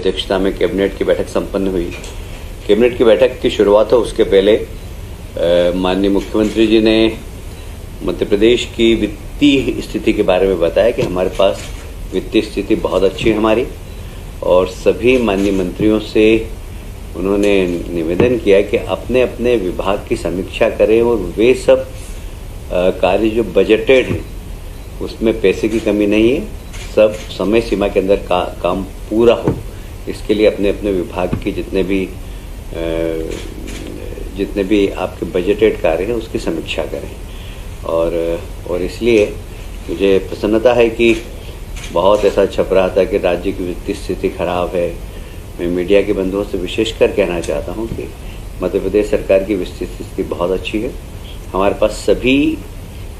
अध्यक्षता में कैबिनेट की बैठक संपन्न हुई। कैबिनेट की बैठक की शुरुआत हो उसके पहले माननीय मुख्यमंत्री जी ने मध्य प्रदेश की वित्तीय स्थिति के बारे में बताया कि हमारे पास वित्तीय स्थिति बहुत अच्छी है हमारी, और सभी माननीय मंत्रियों से उन्होंने निवेदन किया कि अपने अपने विभाग की समीक्षा करें और वे सब कार्य जो बजटेड हैं उसमें पैसे की कमी नहीं है, सब समय सीमा के अंदर काम पूरा हो, इसके लिए अपने अपने विभाग की जितने भी आपके बजटेड कार्य हैं उसकी समीक्षा करें। और इसलिए मुझे प्रसन्नता है कि बहुत ऐसा छप रहा था कि राज्य की वित्तीय स्थिति खराब है। मैं मीडिया के बंधुओं से विशेषकर कहना चाहता हूं कि मध्य प्रदेश सरकार की वित्तीय स्थिति बहुत अच्छी है। हमारे पास सभी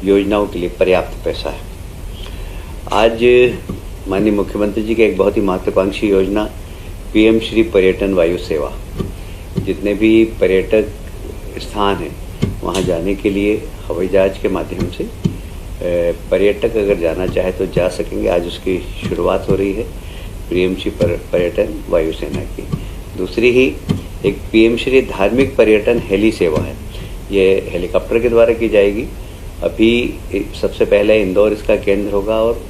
योजनाओं के लिए पर्याप्त पैसा है। आज माननीय मुख्यमंत्री जी की एक बहुत ही महत्वाकांक्षी योजना पीएम श्री पर्यटन वायु सेवा, जितने भी पर्यटक स्थान हैं वहां जाने के लिए हवाई जहाज के माध्यम से पर्यटक अगर जाना चाहे तो जा सकेंगे। आज उसकी शुरुआत हो रही है पीएम श्री पर्यटन वायुसेना की। दूसरी ही एक पीएम श्री धार्मिक पर्यटन हेली सेवा है, ये हेलीकॉप्टर के द्वारा की जाएगी। अभी सबसे पहले इंदौर इसका केंद्र होगा और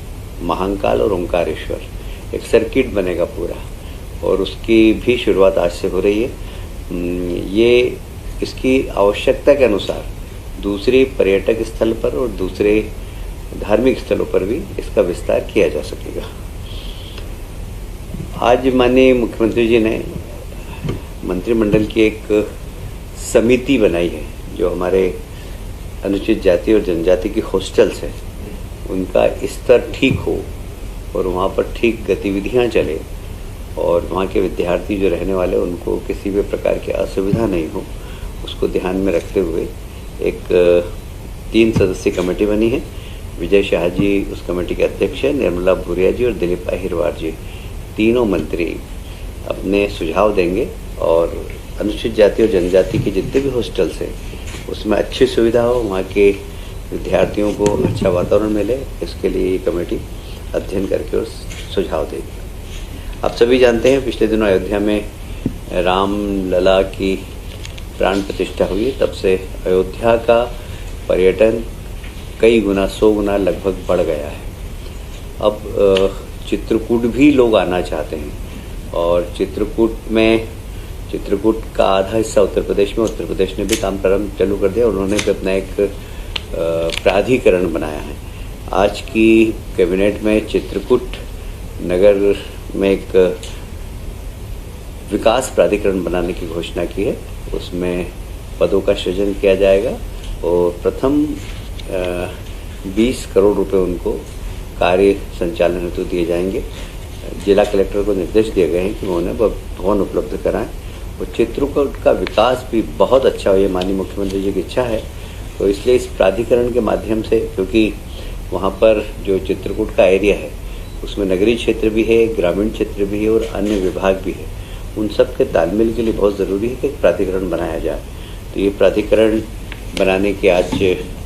महाकाल और ओंकारेश्वर एक सर्किट बनेगा पूरा, और उसकी भी शुरुआत आज से हो रही है। ये इसकी आवश्यकता के अनुसार दूसरे पर्यटक स्थल पर और दूसरे धार्मिक स्थलों पर भी इसका विस्तार किया जा सकेगा। आज माननीय मुख्यमंत्री जी ने मंत्रिमंडल की एक समिति बनाई है जो हमारे अनुसूचित जाति और जनजाति की हॉस्टल्स हैं उनका स्तर ठीक हो और वहाँ पर ठीक गतिविधियाँ चले और वहाँ के विद्यार्थी जो रहने वाले उनको किसी भी प्रकार की असुविधा नहीं हो, उसको ध्यान में रखते हुए एक 3 सदस्यीय कमेटी बनी है। विजय शाह जी उस कमेटी के अध्यक्ष हैं, निर्मला भूरिया जी और दिलीप अहिरवार जी, तीनों मंत्री अपने सुझाव देंगे और अनुसूचित जाति और जनजाति के जितने भी हॉस्टल्स हैं उसमें अच्छी सुविधा हो, वहाँ के विद्यार्थियों को अच्छा वातावरण मिले, इसके लिए ये कमेटी अध्ययन करके और सुझाव देगी। आप सभी जानते हैं पिछले दिनों अयोध्या में राम लला की प्राण प्रतिष्ठा हुई, तब से अयोध्या का पर्यटन कई गुना 100 गुना लगभग बढ़ गया है। अब चित्रकूट भी लोग आना चाहते हैं और चित्रकूट का आधा हिस्सा उत्तर प्रदेश ने भी काम प्रारंभ चालू कर दिया। उन्होंने भी अपना एक प्राधिकरण बनाया है। आज की कैबिनेट में चित्रकूट नगर में एक विकास प्राधिकरण बनाने की घोषणा की है। उसमें पदों का सृजन किया जाएगा और प्रथम 20 करोड़ रुपए उनको कार्य संचालन हेतु दिए जाएंगे। जिला कलेक्टर को निर्देश दिए गए हैं कि वो उन्हें भवन उपलब्ध कराएं और चित्रकूट का विकास भी बहुत अच्छा हो, ये माननीय मुख्यमंत्री जी की इच्छा है। तो इसलिए इस प्राधिकरण के माध्यम से, क्योंकि वहाँ पर जो चित्रकूट का एरिया है उसमें नगरीय क्षेत्र भी है, ग्रामीण क्षेत्र भी है और अन्य विभाग भी है, उन सब के तालमेल के लिए बहुत ज़रूरी है कि एक प्राधिकरण बनाया जाए। तो ये प्राधिकरण बनाने के आज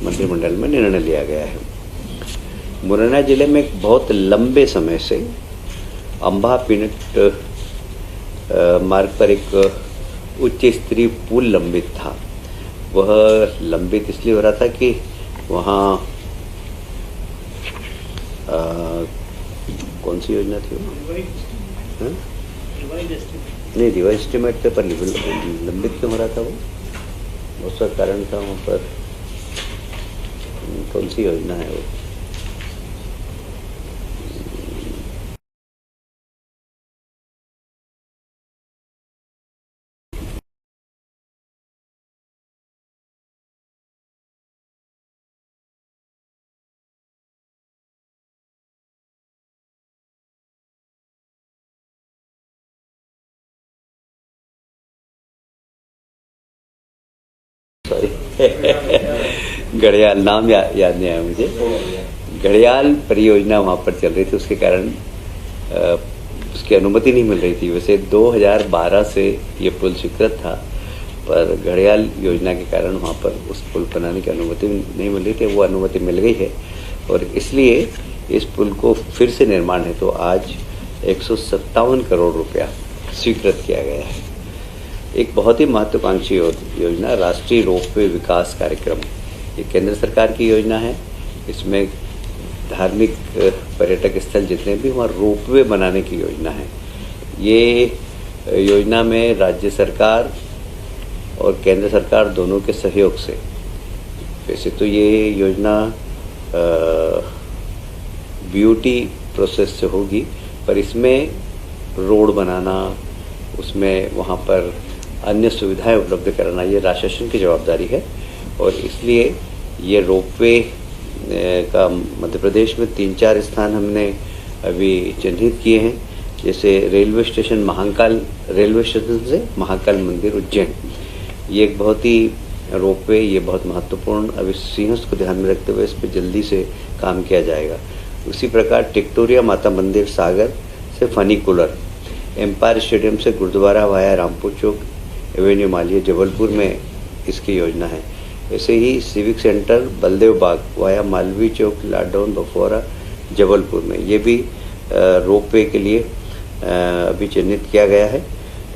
मंत्रिमंडल में निर्णय लिया गया है। मुरैना जिले में एक बहुत लंबे समय से अंबा पीनट मार्ग पर एक उच्च स्तरीय पुल लंबित था। वह लंबित इसलिए हो रहा था कि वहाँ कौन सी योजना थी वो? नहीं, रिवाइज एस्टीमेट थे, पर लंबित क्यों हो रहा था वो? उसका कारण था वहाँ पर कौन सी योजना है वो? घड़ियाल नाम याद नहीं आया मुझे। घड़ियाल परियोजना वहाँ पर चल रही थी, उसके कारण उसकी अनुमति नहीं मिल रही थी। वैसे 2012 से ये पुल स्वीकृत था, पर घड़ियाल योजना के कारण वहाँ पर उस पुल बनाने की अनुमति नहीं मिल रही थी। वो अनुमति मिल गई है और इसलिए इस पुल को फिर से निर्माण है तो आज 157 करोड़ रुपया स्वीकृत किया गया है। एक बहुत ही महत्वाकांक्षी योजना राष्ट्रीय रोपवे विकास कार्यक्रम, ये केंद्र सरकार की योजना है। इसमें धार्मिक पर्यटक स्थल जितने भी वहाँ रोपवे बनाने की योजना है। ये योजना में राज्य सरकार और केंद्र सरकार दोनों के सहयोग से, वैसे तो ये योजना बीओटी प्रोसेस से होगी, पर इसमें रोड बनाना, उसमें वहाँ पर अन्य सुविधाएं उपलब्ध कराना, ये राज्य शासन की जवाबदारी है। और इसलिए ये रोपवे का मध्य प्रदेश में 3-4 स्थान हमने अभी चिन्हित किए हैं, जैसे railway station Mahakal, railway station से महाकाल मंदिर उज्जैन, ये एक बहुत ही रोपवे, ये बहुत महत्वपूर्ण, अब इस सिंहस्थ को ध्यान में रखते हुए इस पर जल्दी से काम किया जाएगा। उसी प्रकार टिक्टोरिया माता मंदिर सागर से फनीकुलर, एम्पायर स्टेडियम से गुरुद्वारा वाया रामपुर चौक एवेन्यू मालिया जबलपुर में इसकी योजना है। ऐसे ही सिविक सेंटर बलदेव बाग वाया मालवी चौक लाडौन बफौरा जबलपुर में, ये भी रोपवे के लिए अभी चिन्हित किया गया है।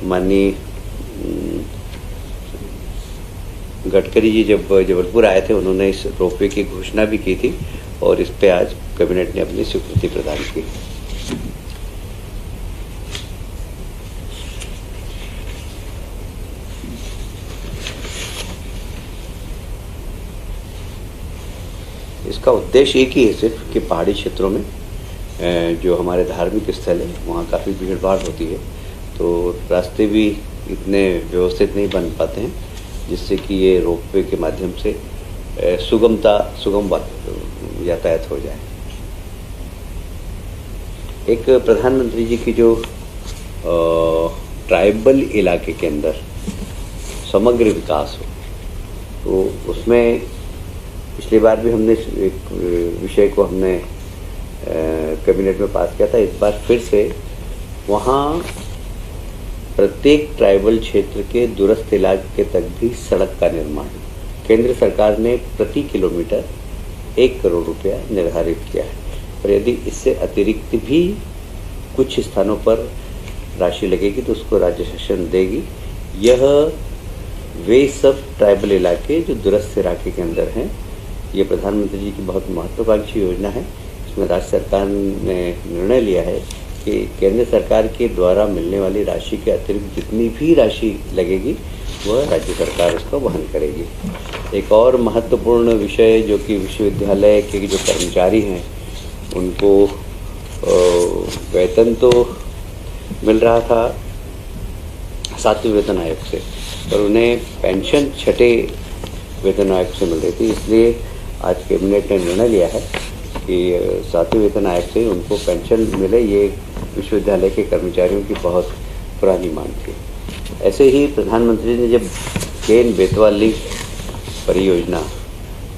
माननीय गडकरी जी जब जबलपुर आए थे, उन्होंने इस रोपवे की घोषणा भी की थी और इस पे आज कैबिनेट ने अपनी स्वीकृति प्रदान की। इसका उद्देश्य एक ही है सिर्फ कि पहाड़ी क्षेत्रों में जो हमारे धार्मिक स्थल है वहाँ काफ़ी भीड़ भाड़ होती है, तो रास्ते भी इतने व्यवस्थित नहीं बन पाते हैं, जिससे कि ये रोपवे के माध्यम से सुगम यातायात हो जाए। एक प्रधानमंत्री जी की जो ट्राइबल इलाके के अंदर समग्र विकास हो, तो उसमें पिछली बार भी हमने एक विषय को हमने कैबिनेट में पास किया था। इस बार फिर से वहाँ प्रत्येक ट्राइबल क्षेत्र के दूरस्थ इलाके तक भी सड़क का निर्माण केंद्र सरकार ने प्रति किलोमीटर 1 करोड़ रुपया निर्धारित किया है। और यदि इससे अतिरिक्त भी कुछ स्थानों पर राशि लगेगी तो उसको राज्य शासन देगी। यह वे सब ट्राइबल इलाके जो दूरस्थ इलाके के अंदर हैं, ये प्रधानमंत्री जी की बहुत महत्वाकांक्षी योजना है। इसमें राज्य सरकार ने निर्णय लिया है कि केंद्र सरकार के द्वारा मिलने वाली राशि के अतिरिक्त जितनी भी राशि लगेगी वह राज्य सरकार उसका वहन करेगी। एक और महत्वपूर्ण विषय जो कि विश्वविद्यालय के जो कर्मचारी हैं उनको वेतन तो मिल रहा था 7वें वेतन आयोग से, पर उन्हें पेंशन 6ठे वेतन आयोग से मिल रही थी। इसलिए आज कैबिनेट ने निर्णय लिया है कि 7वें वेतन आयोग से उनको पेंशन मिले। ये विश्वविद्यालय के कर्मचारियों की बहुत पुरानी मांग थी। ऐसे ही प्रधानमंत्री ने जब केन बेतवा लिंक परियोजना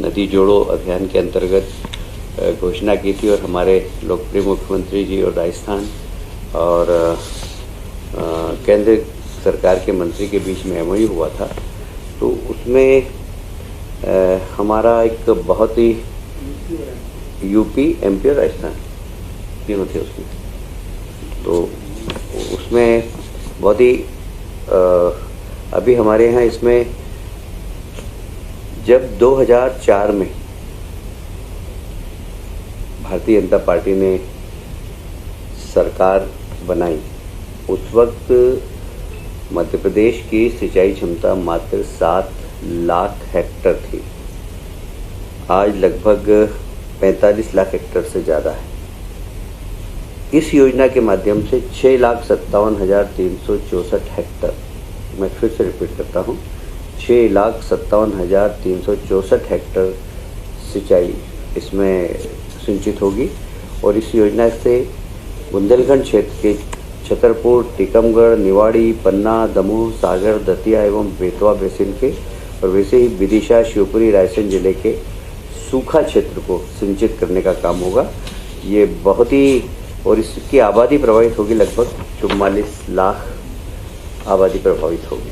नदी जोड़ो अभियान के अंतर्गत घोषणा की थी और हमारे लोकप्रिय मुख्यमंत्री जी और राजस्थान और केंद्र सरकार के मंत्री के बीच में एमओयू हुआ था, तो उसमें हमारा एक बहुत ही यूपी, एमपी और राजस्थान तीनों थे उसमें, तो उसमें बहुत ही अभी हमारे यहाँ इसमें जब 2004 में भारतीय जनता पार्टी ने सरकार बनाई, उस वक्त मध्य प्रदेश की सिंचाई क्षमता मात्र 7 लाख हेक्टर थी। आज लगभग 45 लाख हेक्टर से ज़्यादा है। इस योजना के माध्यम से 6,57,364 हेक्टर, मैं फिर से रिपीट करता हूँ, 6,57,364 हेक्टर सिंचाई इसमें सिंचित होगी। और इस योजना से बुंदेलखंड क्षेत्र के छतरपुर, टीकमगढ़, निवाड़ी, पन्ना, दमोह, सागर, दतिया एवं बेतवा बेसिन के और वैसे ही विदिशा, शिवपुरी, रायसेन जिले के सूखा क्षेत्र को सिंचित करने का काम होगा। ये बहुत ही, और इसकी आबादी प्रभावित होगी, लगभग 44 लाख आबादी प्रभावित होगी।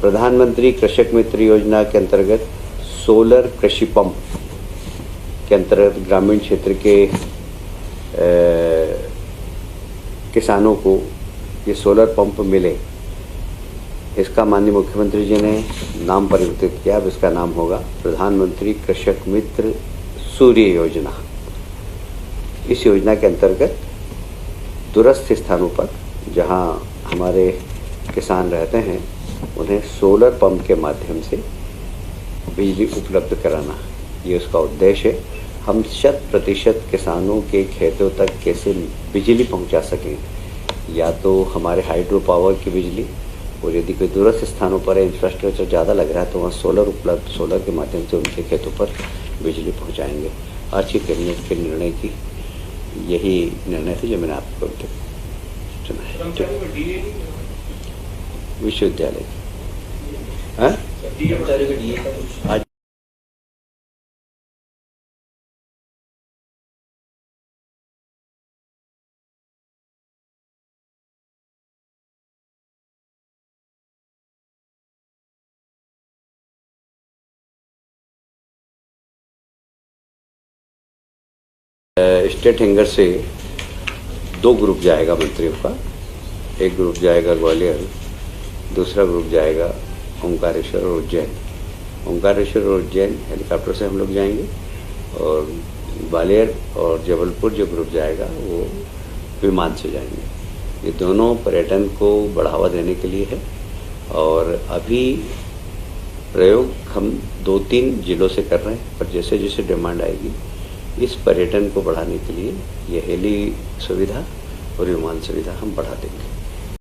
प्रधानमंत्री कृषक मित्र योजना के अंतर्गत सोलर कृषि पंप के अंतर्गत ग्रामीण क्षेत्र के किसानों को ये सोलर पंप मिले, इसका माननीय मुख्यमंत्री जी ने नाम परिवर्तित किया। अब इसका नाम होगा प्रधानमंत्री कृषक मित्र सूर्य योजना। इस योजना के अंतर्गत दूरस्थ स्थानों पर जहां हमारे किसान रहते हैं उन्हें सोलर पंप के माध्यम से बिजली उपलब्ध कराना, ये उसका उद्देश्य है। हम 100% किसानों के खेतों तक कैसे बिजली पहुंचा सकें, या तो हमारे हाइड्रो पावर की बिजली, और यदि कोई दूरस्थ स्थानों पर इंफ्रास्ट्रक्चर ज़्यादा लग रहा है तो वहाँ सोलर उपलब्ध, सोलर के माध्यम से उनके खेतों पर बिजली पहुँचाएँगे। आज के कैबिनेट के निर्णय की यही निर्णय थे जो मैंने आपको सुना है। विश्वविद्यालय आज स्टेट हैंगर से 2 ग्रुप जाएगा मंत्रियों का। एक ग्रुप जाएगा ग्वालियर, दूसरा ग्रुप जाएगा ओंकारेश्वर और उज्जैन। ओंकारेश्वर और उज्जैन हेलीकॉप्टर से हम लोग जाएंगे, और ग्वालियर और जबलपुर जो ग्रुप जाएगा वो विमान से जाएंगे। ये दोनों पर्यटन को बढ़ावा देने के लिए है, और अभी प्रयोग हम 2-3 जिलों से कर रहे हैं, पर जैसे जैसे डिमांड आएगी इस पर्यटन को बढ़ाने के लिए ये हेली सुविधा और विमान सुविधा हम बढ़ा देंगे।